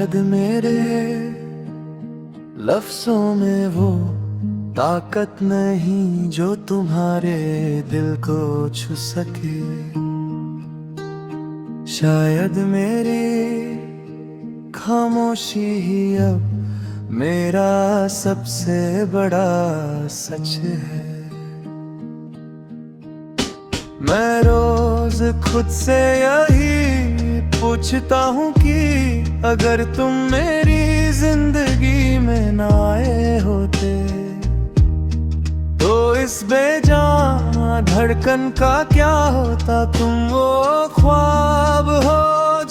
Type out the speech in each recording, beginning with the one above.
शायद मेरे लफ्जों में वो ताकत नहीं जो तुम्हारे दिल को छू सके। शायद मेरी खामोशी ही अब मेरा सबसे बड़ा सच है। मैं रोज खुद से यही पूछता हूँ कि अगर तुम मेरी जिंदगी में ना आए होते तो इस बेजान धड़कन का क्या होता। तुम वो ख्वाब हो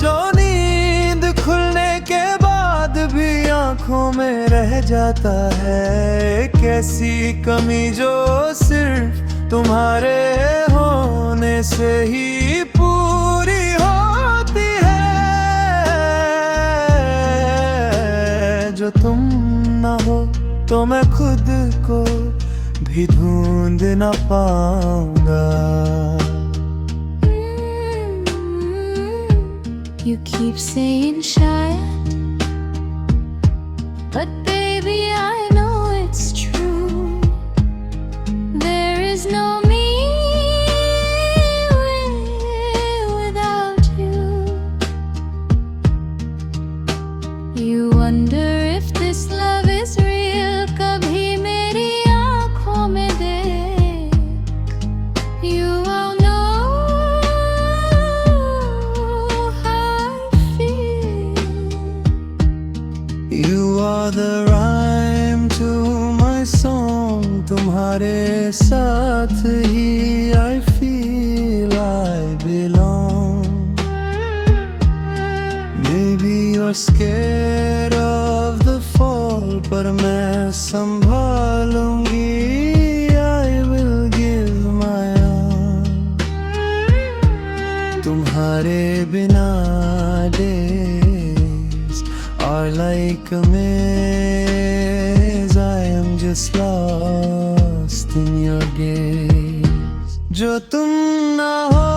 जो नींद खुलने के बाद भी आंखों में रह जाता है। एक ऐसी कमी जो सिर्फ तुम्हारे होने से ही पूरी होती है। जो तुम ना हो तो मैं खुद को भी ढूंढ ना पाऊंगा। You keep saying शायद, but baby I know it's true. There is no me without you. You wonder if this love is real. कभी मेरी आँखों में देख, you will know how I feel. You are the rhyme to my song. तुम्हारे साथ ही I feel I belong. Maybe you're scared of the fall, पर मैं संभालूंगी। I will give my all. तुम्हारे बिना days are like a maze. I am just lost in your gaze. जो तुम ना हो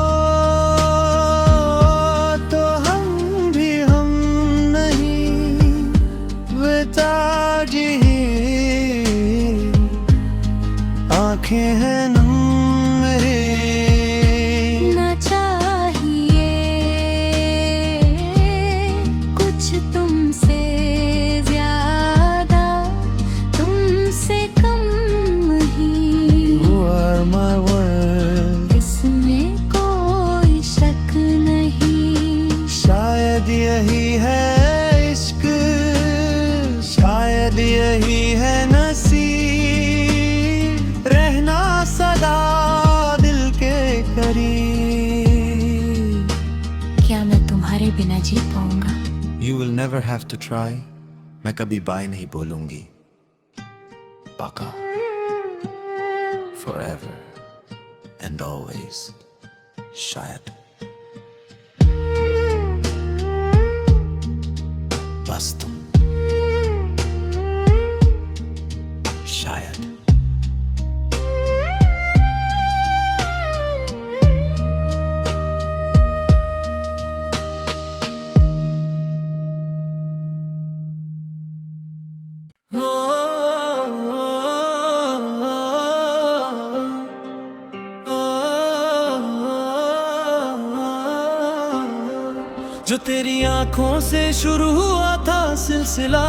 तो हम भी हम नहीं। बेताज ही आंखें हैं नम मेरे। ना चाहिए कुछ तुमसे ज्यादा, तुमसे कम ही। You are my world. इसमें कोई शक नहीं। शायद यही है इश्क, शायद यही है नसीब। रहना सदा दिल के करीब। क्या मैं तुम्हारे बिना जी पाऊंगा? You will never have to try. मैं कभी बाय नहीं बोलूंगी। पाका forever and always. शायद बस तुम शायद। जो तेरी आंखों से शुरू हुआ था सिलसिला,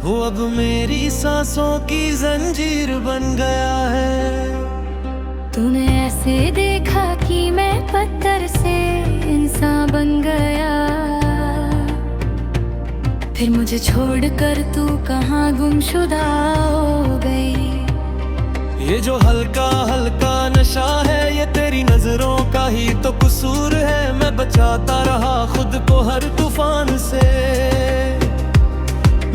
वो अब मेरी सांसों की जंजीर बन गया है। तूने ऐसे देखा कि मैं पत्थर से इंसान बन गया। फिर मुझे छोड़कर तू कहाँ गुमशुदा हो गई। ये जो हल्का हल्का नशा है ये तेरी नजरों का ही तो कसूर है। मैं बचाता रहा खुद को हर तूफान से,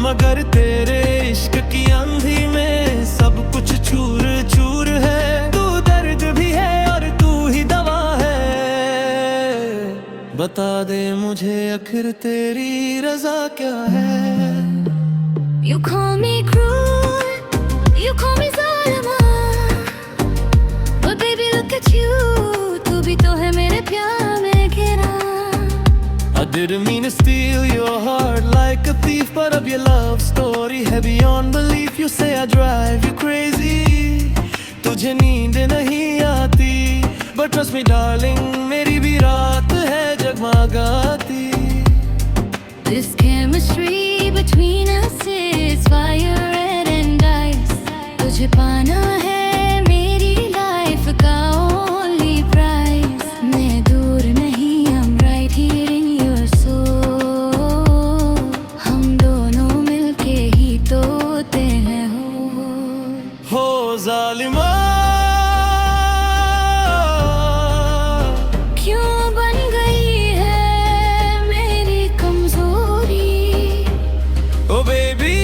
मगर तेरे इश्क की आंधी में सब कुछ चूर चूर है। तू दर्द भी है और तू ही दवा है। बता दे मुझे आखिर तेरी रजा क्या है। You call me cruel, you call me Zaalima, but baby look at you, तू भी तो है मेरे प्यार में घिरा। Didn't mean to steal your heart like a thief, but अब ये love story है beyond belief. You say I drive you crazy, तुझे नींद नहीं आती, but trust me darling, मेरी भी रात है जगमगाती. This chemistry between us is fire red and ice. तुझे पाना है मेरी life का only prize. मैं दूर नहीं, I'm right here in your soul. हम दोनों मिलके ही तोते हैं हो जालिमा, क्यों बन गई है मेरी कमजोरी. oh baby,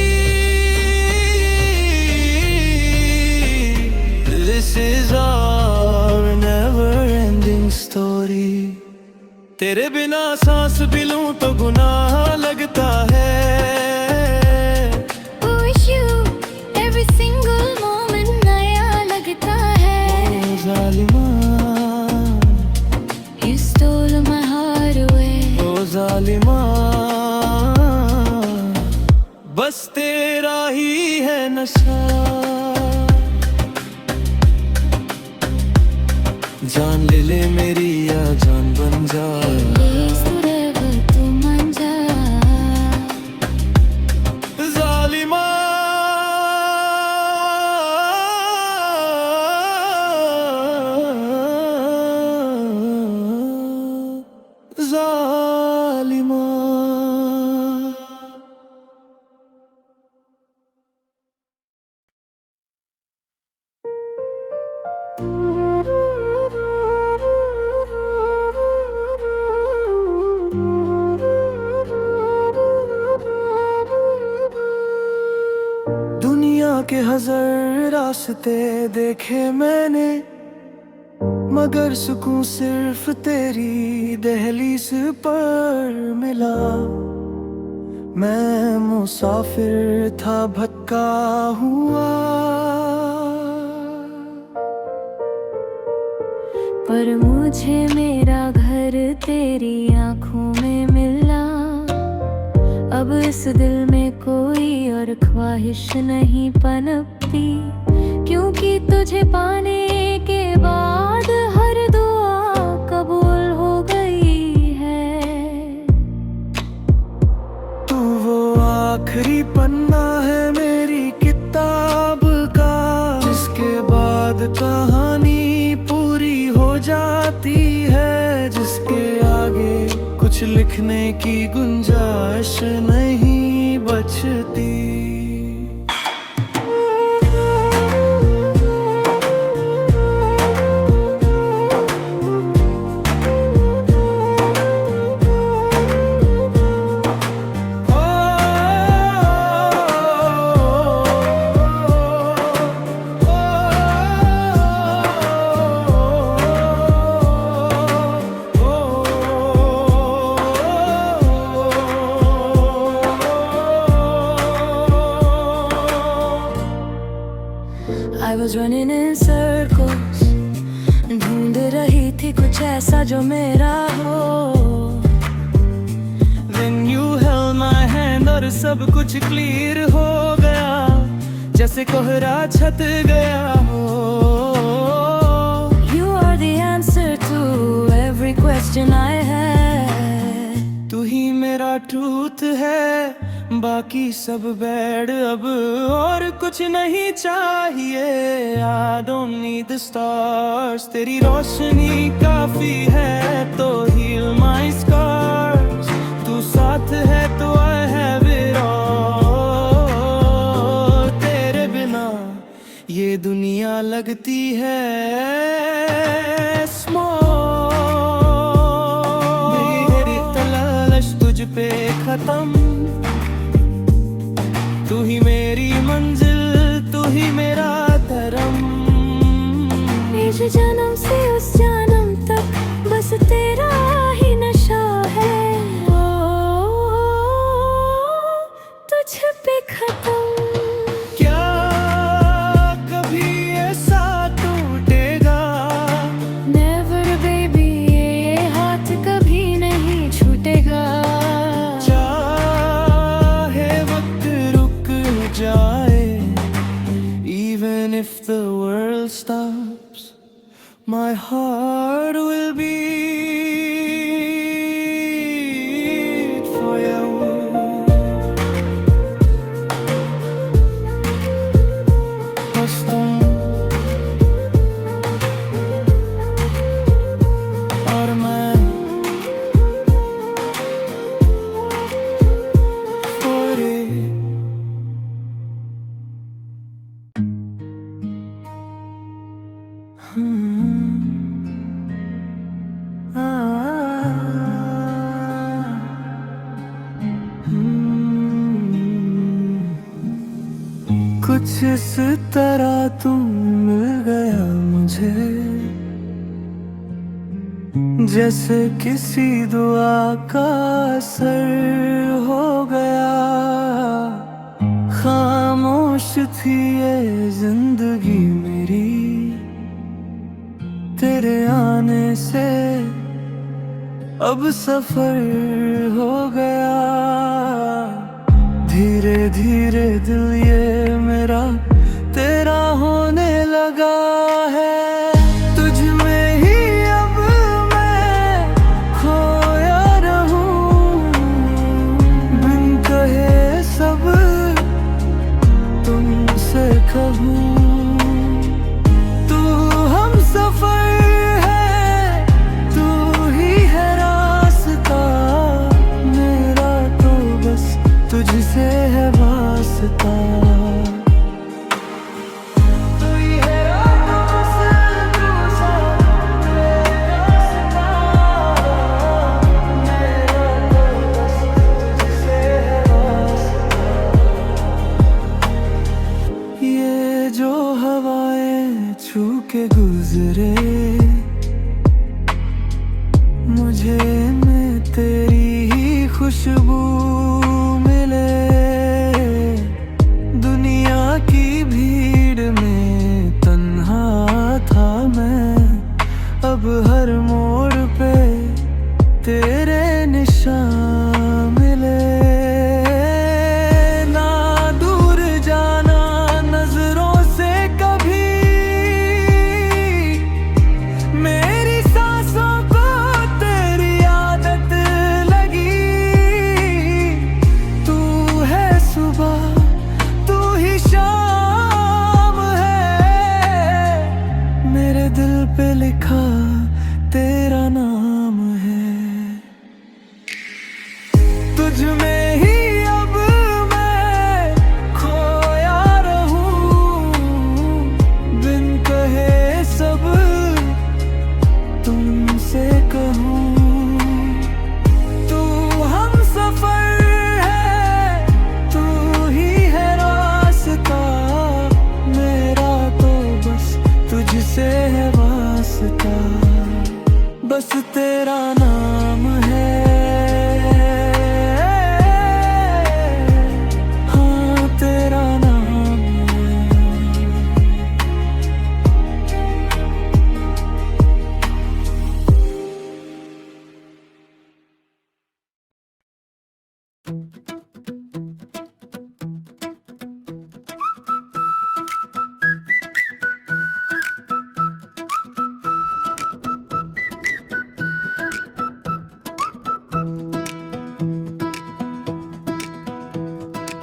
this is our never-ending story. तेरे बिना सांस भी लूं तो गुनाह लगता है. Wish you every single moment नया लगता है. ओ जालिमा, You stole my heart away. ओ जालिमा, बस तेरा ही है नशा. जान ले ले मेरी या जान बन जा. Please forever तू मान जा. जालिमा, जालिमा. दुनिया के हजार रास्ते देखे मैंने, मगर सुकून सिर्फ तेरी दहलीज पर मिला. मैं मुसाफिर था भटका हुआ, पर मुझे मेरा घर तेरी आंखों में मिला. अब इस दिल में कोई और ख्वाहिश नहीं पनपती, क्योंकि तुझे पाने के बाद हर दुआ कबूल हो गई है. तू वो आखिरी पन्ना है मेरी किताब का, जिसके बाद कहानी पूरी हो जाती है, जिसके आगे कुछ लिखने की गुंजाइश नहीं बचती. I was running in circles, ढूंढ रही थी कुछ ऐसा जो मेरा हो. Then you held my hand और सब कुछ क्लियर हो गया, जैसे कोहरा छत गया हो. You are the answer to every question I had. तू ही मेरा ट्रूथ है, बाकी सब बैड अब और कुछ नहीं चाहिए. I don't need the stars, तेरी रोशनी काफी है तो heal my scars. तू साथ है तो I have it all. तेरे बिना ये दुनिया लगती है small. मेरी तलाश तुझ पे खत्म, तू ही मेरी मंजिल, तू ही मेरा धर्म. इस जन्म से उस जन्म तक बस तेरा ही नशा है. तुझ पे खत्म. क्या कभी ऐसा टूटेगा? Never baby, ये हाथ कभी नहीं छूटेगा. My heart will beat for you. बस तुम और मैं for it. कुछ इस तरह तुम मिल गया मुझे, जैसे किसी दुआ का असर हो गया। खामोश थी ये जिंदगी मेरी, तेरे आने से अब सफर हो गया। धीरे धीरे दिल ये मेरा तेरा होने लगा है। तुझ में ही अब मैं खोया रहूं, बिन कहे सब तुमसे कहूं। तू हम सफर है, तू ही है रास्ता मेरा, तो बस तुझसे है वास्ता। तू ही है रास्ता, तुझसे है वास्ता। मेरा तो बस तुझसे है वास्ता। ये जो हवाएं छू के गुजरे, मुझे में तेरी ही खुशबू मिले। दुनिया की भीड़ में तन्हा था मैं, अब हर मोड़ पे तेरे निशान मिले। ना दूर जाना नजरों से कभी, मेरी सांसों को तेरी आदत लगी। तू है सुबह, तू ही शाम है, मेरे दिल पे लिखा तेरा नाम है। तुझ में ही अब मैं खोया रहूं, बिन कहे सब तुमसे कहूं। तू हम सफर है, तू ही है रास्ता मेरा, तो बस तुझसे है वास्ता। बस तेरा नाम है, हाँ तेरा नाम है।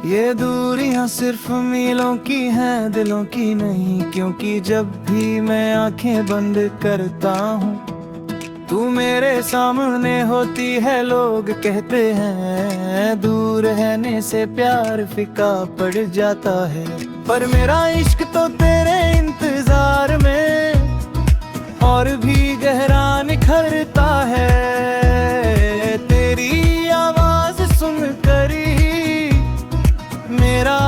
ये दूरियां सिर्फ मीलों की हैं, दिलों की नहीं। क्योंकि जब भी मैं आंखें बंद करता हूँ, तू मेरे सामने होती है। लोग कहते हैं दूर रहने से प्यार फीका पड़ जाता है, पर मेरा इश्क तो तेरे इंतजार में और भी गहरा निखरता है। तेरी आवाज सुनकर ही मेरा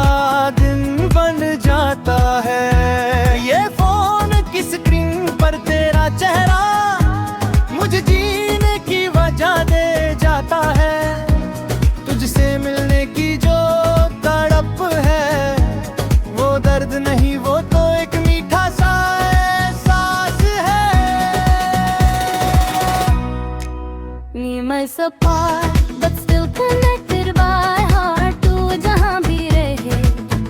दिन बन जाता है। ये फोन की स्क्रीन पर तेरा चेहरा मुझे जीने की वजह दे जाता है। तुझसे मिलने की जो तड़प है, वो दर्द नहीं, वो तो एक मीठा सा एहसास है। We miles apart, but still connected by heart. तू जहाँ भी रहे,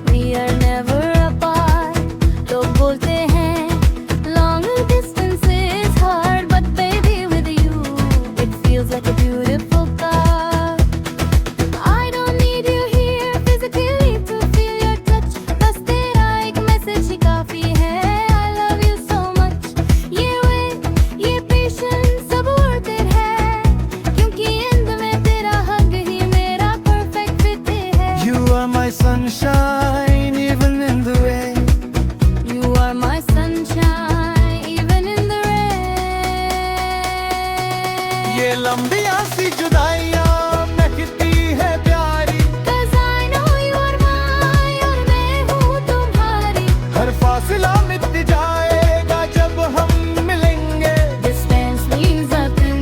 we are never apart. लोग बोलते हैं long distance ये लंबियां सी जुदाइयां महकती है प्यारी। 'Cause I know you are mine और मैं हूँ तुम्हारी। हर फासला मिट जाएगा जब हम मिलेंगे, Distance means nothing।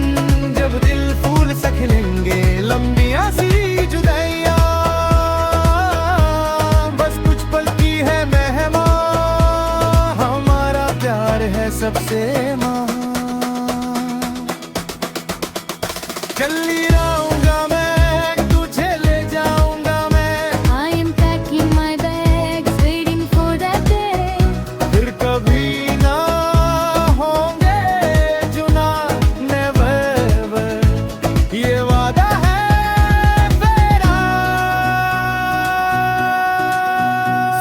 जब दिल फूल सा खिलेंगे। लंबियां सी जुदाइयां बस कुछ पल की है मेहमान, हमारा प्यार है सबसे महान। चली रहूंगा मैं, तुझे ले जाऊंगा मैं, I am packing my bags, waiting for that day। फिर कभी ना होंगे जुना, never ever, ये वादा है मेरा।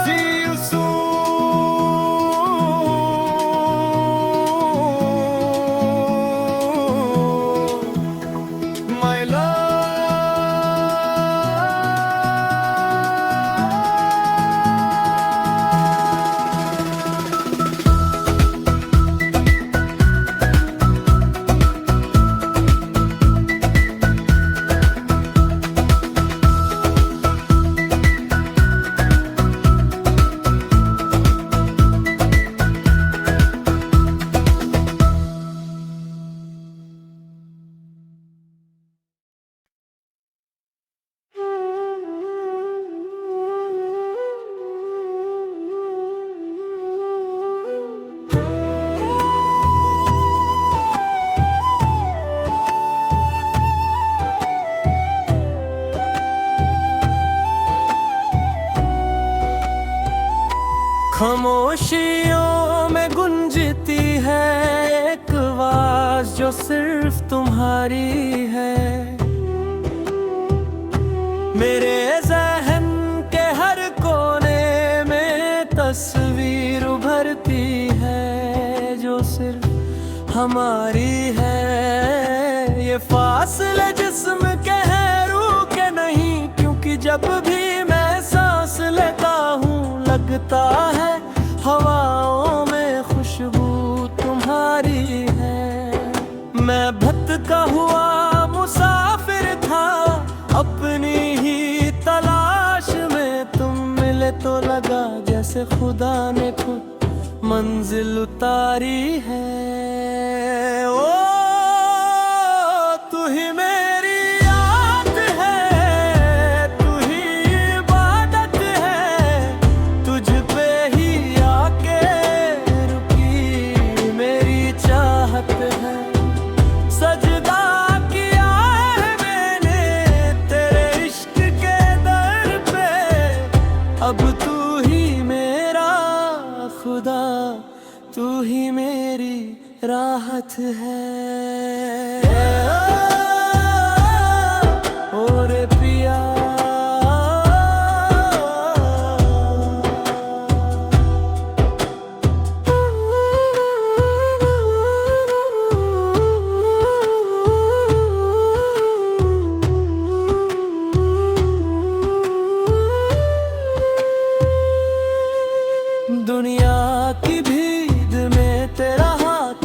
See you soon, my love। खामोशियों में गुंजती है एक आवाज जो सिर्फ तुम्हारी है। मेरे ज़हन के हर कोने में तस्वीर उभरती है जो सिर्फ हमारी है। ये फासले जिस्म के हैं रूह के नहीं, क्योंकि जब भी मैं सांस लेता हूँ लगता है हवाओं में खुशबू तुम्हारी है। मैं भटका हुआ मुसाफिर था अपनी ही तलाश में, तुम मिले तो लगा जैसे खुदा ने खुद मंजिल उतारी है। ओ तू ही मेरी याद है, तू ही इबादत है, तुझ पे ही आके रुकी मेरी चाहत है। सजदा किया है मैंने तेरे इश्क के दर पे, अब तू ही मेरा खुदा, तू ही मेरी राहत है। ओ रे पिया दुनिया की भीड़ में तेरा हाथ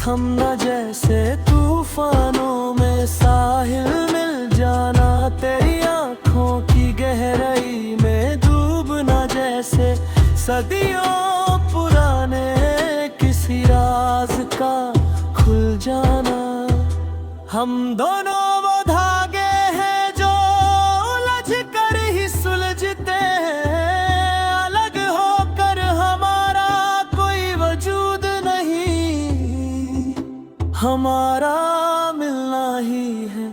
थमना, जैसे तूफानों में साहिल मिल जाना, तेरी आंखों की गहराई में डूबना, जैसे सदियों पुराने किसी राज का खुल जाना। हम दोनों वो धागे हैं जो उलझ कर ही सुलझते हैं, अलग होकर हमारा कोई वजूद नहीं। हमारा मिलना ही है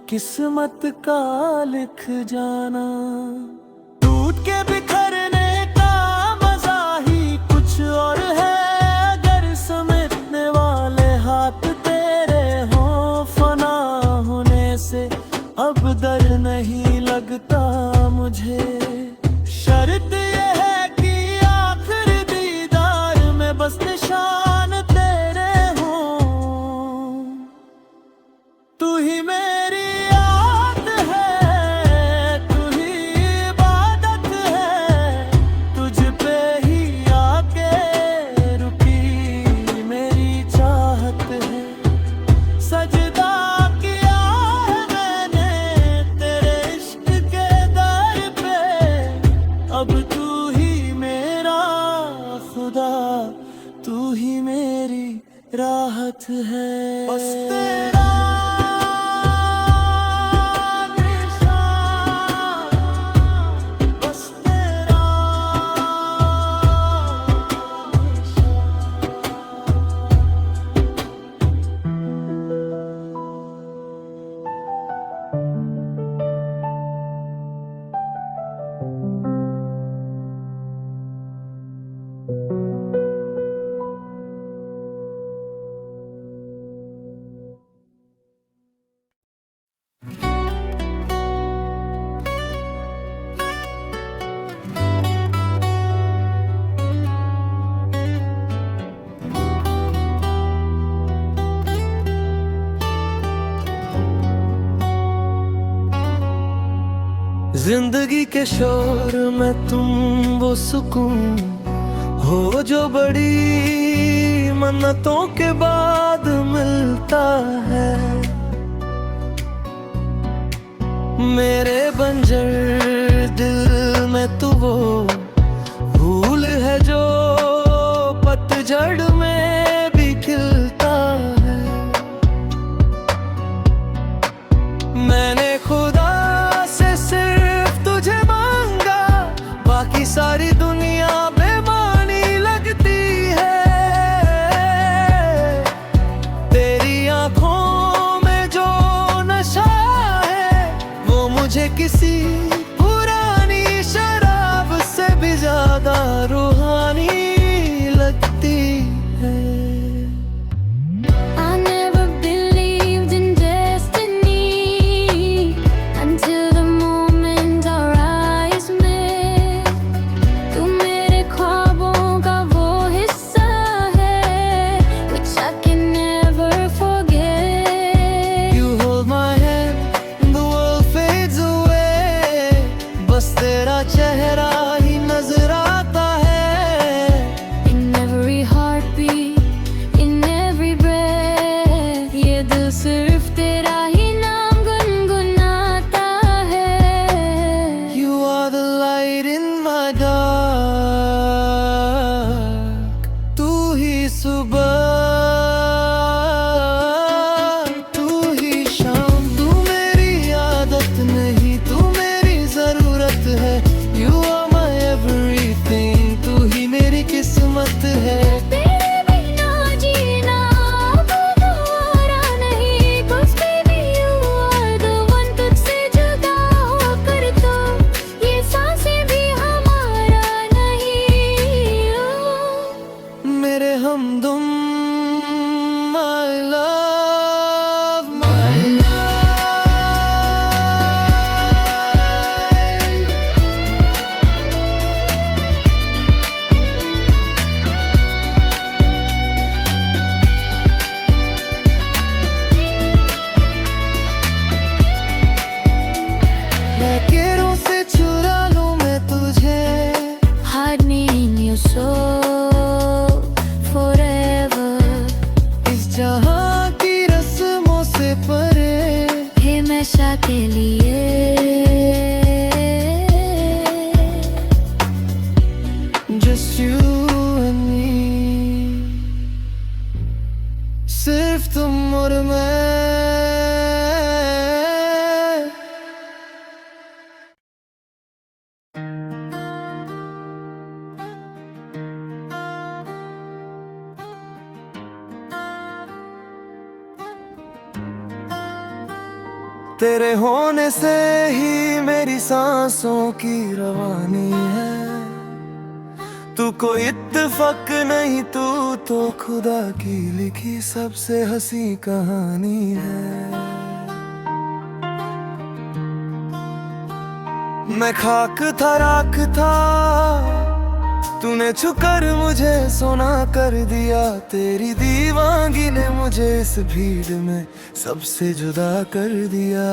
किस्मत का लिख जाना। टूट के बिखरने का मजा ही कुछ और है, अगर समेटने वाले हाथ तेरे हों, फना होने से अब डर नहीं लगता मुझे। शर्त ये है कि आखिर दीदार में बस निशान तेरे हों। तू ही मेरी याद है, तू ही इबादत है, राहत है। बस तेरा जिंदगी के शोर में तुम वो सुकून हो जो बड़ी मन्नतों के बाद मिलता है। मेरे बंजर दिल में तू वो फूल है जो पतझड़ में भी खिलता है। मैंने खुदा से सिर्फ तुझे मांगा, बाकी सारी दुनिया बेमानी लगती है। तेरी आंखों में जो नशा है वो मुझे किसी पुरानी शराब से भी ज्यादा रूहानी लगती है। तेरा चेहरा ही नजर आता है। In every heartbeat, in every breath, ये दिल सिर्फ तेरा ही नाम गुनगुनाता है। You are the light in my dark, तू ही सुबह, तू ही शाम, तू मेरी आदत नहीं, तू मेरी जरूरत है। You are my everything, तू ही मेरी किस्मत है। तेरे बिना जीना अब दोबारा नहीं, 'cause baby you are the one, तुझसे जुदा होकर तो ये सांसें भी हमारा नहीं। मेरे हमदम my love, my life। लकीरों से चुरा लूं मैं तुझे, Hide me in your soul forever, इस जहां की रस्मों से परे, हमेशा के लिए। just you and me, सिर्फ तुम और मैं। तेरे होने से ही मेरी सांसों की रवानी है। तू कोई इत्तेफाक नहीं, तू तो खुदा की लिखी सबसे हंसी कहानी है। मैं खाक था, राख था, तूने छुकर मुझे सोना कर दिया। तेरी दीवानगी ने मुझे इस भीड़ में सबसे जुदा कर दिया।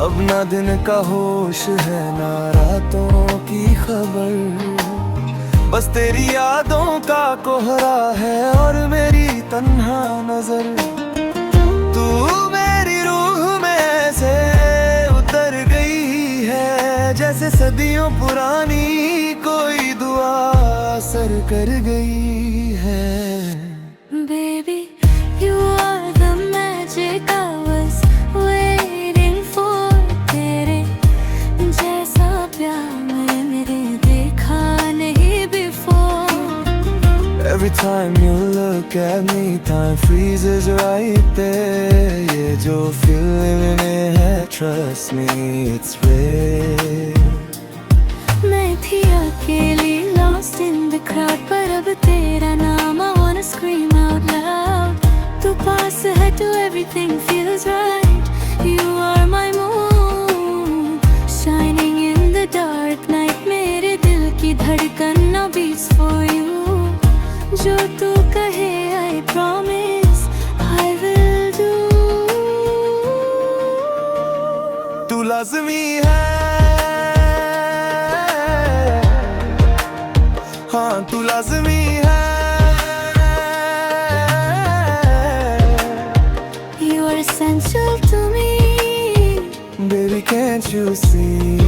अब ना दिन का होश है ना रातों की खबर, बस तेरी यादों का कोहरा है और मेरी तन्हा नजर। तू मेरी रूह में से उतर गई है, जैसे सदियों पुरानी कोई दुआ असर कर गई है। Baby, you are the magic I was waiting for. तेरे जैसा प्यार मैंने देखा नहीं before. Every time you look at me, time freezes right there. ये जो feeling में है, trust me, it's real. मैं थी अकेली lost in the crowd, पर अब तेरा नाम I wanna scream out loud. तू पास है तो everything feels right. You are my moon, shining in the dark night. मेरे दिल की धड़कन now beats for you. जो तू कहे I promise I will do. तू लाज़मी है, हाँ तू लाज़मी है. You are essential to me. Baby can't you see?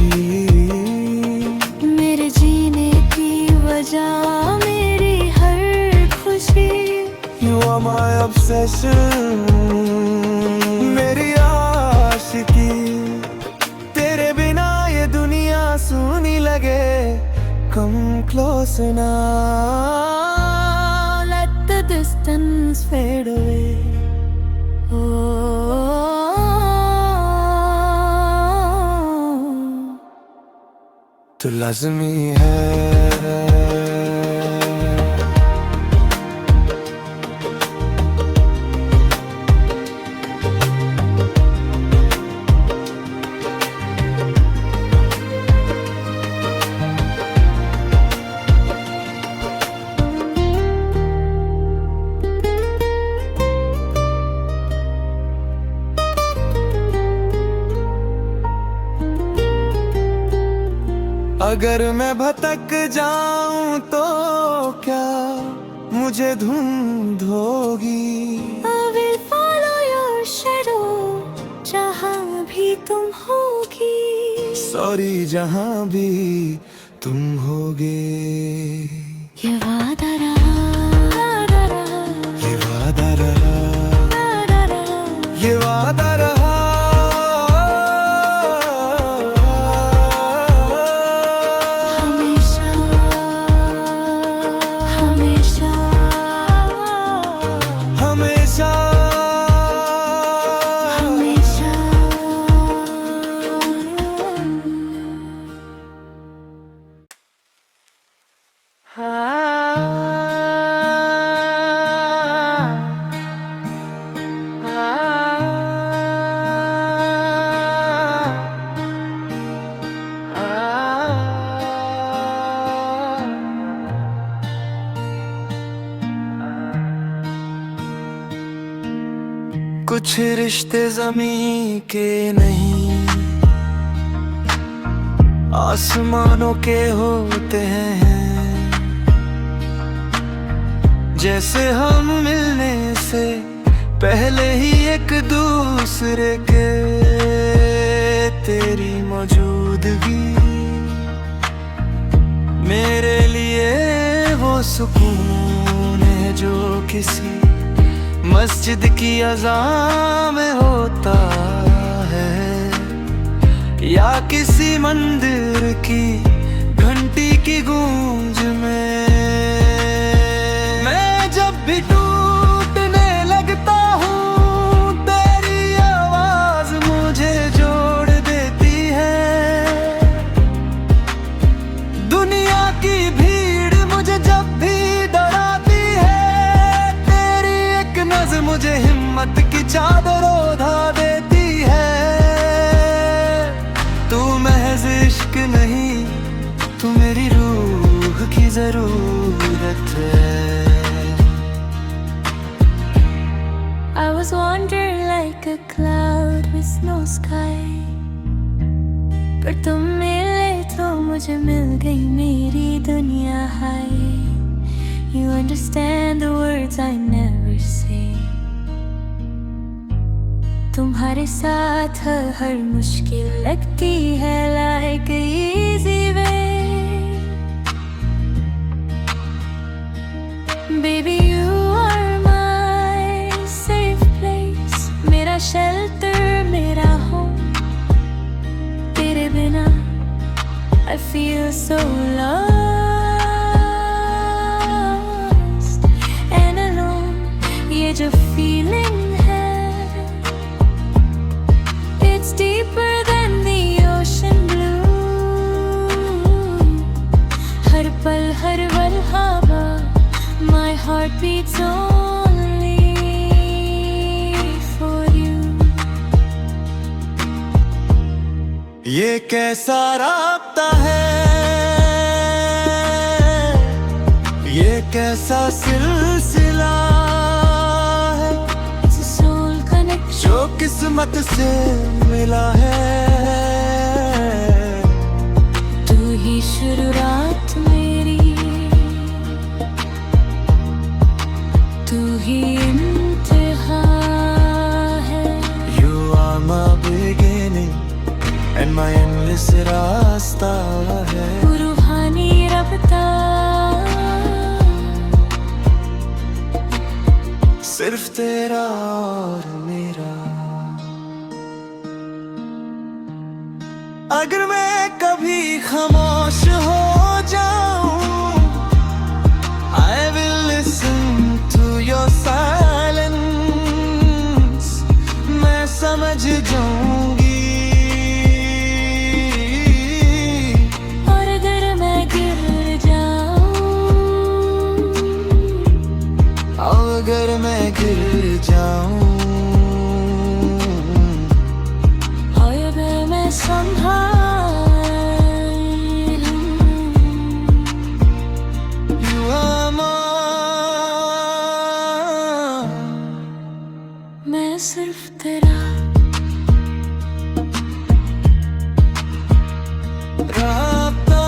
मेरे जीने की वजह मेरी हर खुशी. You are my obsession, मेरी आशिकी. तेरे बिना ये दुनिया सुनी लगे. Come close now, Let the distance fade away. Oh, तू लाज़मी है. अगर मैं भटक जाऊं तो क्या मुझे धुंध होगी? I will follow your shadow, जहाँ भी तुम होगी. सॉरी जहाँ भी तुम होगे. ये वादा रहा, ये वादा रहा, ये वादा रहा. हमेशा हमेशा हमेशा हमेशा. कुछ रिश्ते ज़मीं के नहीं, आसमानों के होते हैं. जैसे हम मिलने से पहले ही एक दूसरे के. तेरी मौजूदगी मेरे लिए वो सुकून है जो किसी मस्जिद की अज़ान में होता है, या किसी मंदिर की घंटी की गूंज में. मैं जब भी टूटने लगता हूँ, तेरी आवाज मुझे जोड़ देती है. दुनिया की भीड़ मुझे जब भी डराती है, तेरी एक नज़र मुझे हिम्मत की चादर ओढ़ा देती है. तू महज इश्क नहीं, तू मेरी रूह की जरूरत है. I was wandering like a cloud with no sky, पर तुम मिले तो मुझे मिल गई मेरी दुनिया हाय. You understand the words I never say. तुम्हारे साथ हर मुश्किल लगती है like easy way. Baby, you are my feel so lost and alone. ये जो feeling है, it's deeper than the ocean blue. हर पल हर वल्हावा, my heart beats only for you. ये कैसा राब्ता है, ये कैसा सिलसिला है, It's a soul connection. जो किस्मत से मिला है। तू ही शुरुआत मेरी, तू ही इंतहा है। You are my beginning and my endless रास्ता है। रूहानी रब्ता, सिर्फ तेरा और मेरा। अगर मैं कभी खामोश हो जाऊं, I will listen to your silence. मैं समझ जाऊंगी। और अगर मैं गिर जाऊं, अगर मैं गिर जाऊं, और मैं संभालूं। You are mine. मैं सिर्फ तेरा राब्ता।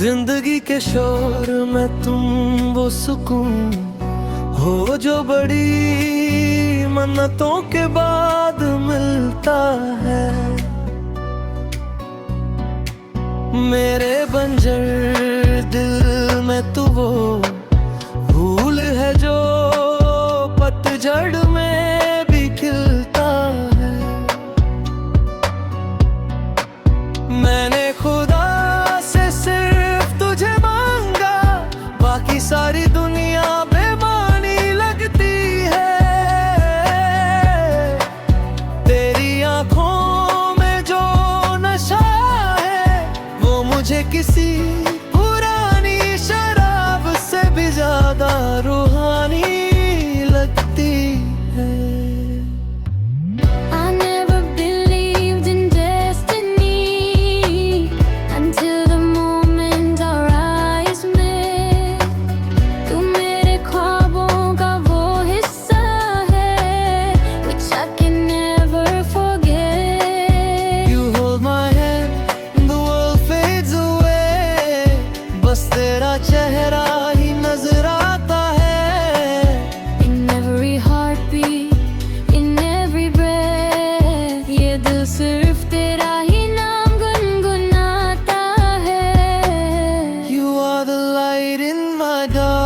जिंदगी के शोर में तुम वो सुकून हो जो बड़ी मन्नतों के बाद मिलता है। मेरे बंजर दिल में तू वो फूल है जो पतझड़ में भी खिलता है। मैंने खुदा से सिर्फ तुझे मांगा, बाकी सारी दुनिया बेमानी लगती है। तेरी आंखों में जो नशा है, वो मुझे किसी पुरानी शराब से भी ज्यादा रूहानी लगती है। I never believed in destiny until the moment our eyes met. तू मेरे ख्वाबों का वो हिस्सा है, which I can never forget. You hold my hand, the world fades away. बस तेरा चेहरा ही नजर आता है। In every heartbeat, in every breath, ये दिल सिर्फ तेरा ही नाम गुनगुनाता है। You are the light in my dark.